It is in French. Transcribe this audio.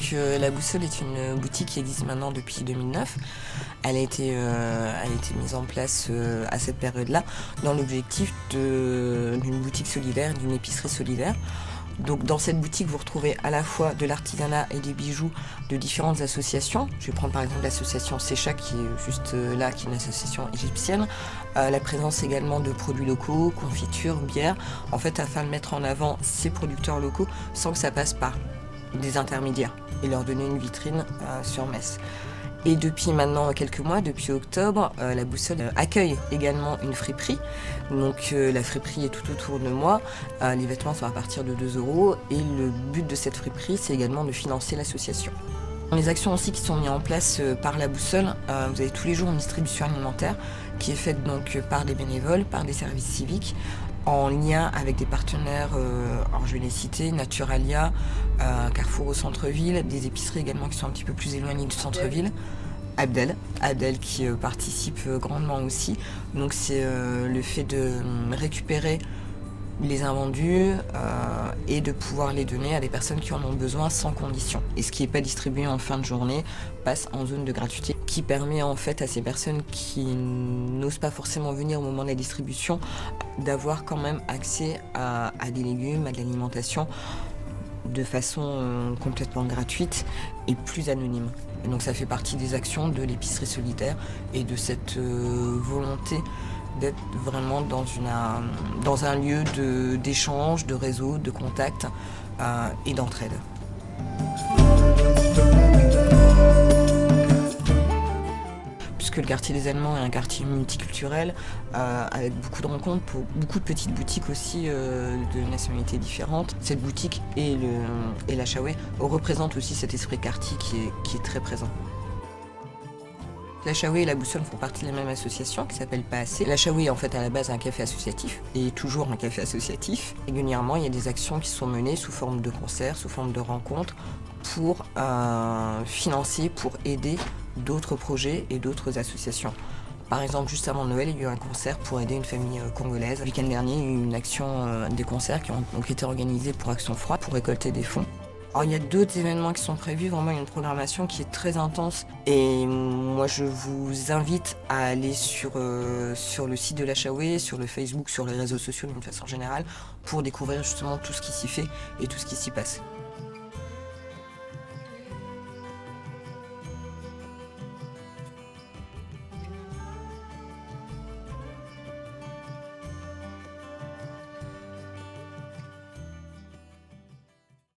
Donc la Boussole est une boutique qui existe maintenant depuis 2009. Elle a été mise en place à cette période-là dans l'objectif d'une boutique solidaire, d'une épicerie solidaire. Donc dans cette boutique, vous retrouvez à la fois de l'artisanat et des bijoux de différentes associations. Je vais prendre par exemple l'association Secha qui est juste là, qui est une association égyptienne. La présence également de produits locaux, confitures, bières, en fait afin de mettre en avant ces producteurs locaux sans que ça passe par des intermédiaires et leur donner une vitrine sur Metz. Et depuis maintenant quelques mois, depuis octobre, la Boussole accueille également une friperie. Donc la friperie est tout autour de moi. Les vêtements sont à partir de 2 € et le but de cette friperie, c'est également de financer l'association. Les actions aussi qui sont mises en place par la Boussole, vous avez tous les jours une distribution alimentaire qui est faite donc par des bénévoles, par des services civiques, en lien avec des partenaires, alors je vais les citer, Naturalia, Carrefour au centre-ville, des épiceries également qui sont un petit peu plus éloignées du centre-ville, Abdel qui participe grandement aussi. Donc c'est le fait de récupérer les invendus et de pouvoir les donner à des personnes qui en ont besoin sans condition. Et ce qui n'est pas distribué en fin de journée passe en zone de gratuité, qui permet en fait à ces personnes qui n'osent pas forcément venir au moment de la distribution d'avoir quand même accès à des légumes, à de l'alimentation de façon complètement gratuite et plus anonyme. Et donc ça fait partie des actions de l'épicerie solidaire et de cette volonté d'être vraiment dans un lieu d'échange, de réseau, de contact et d'entraide. Puisque le quartier des Allemands est un quartier multiculturel, avec beaucoup de rencontres, pour beaucoup de petites boutiques aussi de nationalités différentes. Cette boutique et la Chaoué représentent aussi cet esprit quartier qui est très présent. La Chaoué et la Boussole font partie de la même association qui s'appelle Pas Assez. La Chaoué est en fait à la base un café associatif et toujours un café associatif. Régulièrement, il y a des actions qui sont menées sous forme de concerts, sous forme de rencontres pour financer, pour aider d'autres projets et d'autres associations. Par exemple, juste avant Noël, il y a eu un concert pour aider une famille congolaise. Le week-end dernier, il y a eu une action, des concerts qui ont donc été organisés pour Action Froide, pour récolter des fonds. Alors, il y a d'autres événements qui sont prévus, vraiment il y a une programmation qui est très intense et moi je vous invite à aller sur le site de la Chaoué, sur le Facebook, sur les réseaux sociaux d'une façon générale pour découvrir justement tout ce qui s'y fait et tout ce qui s'y passe.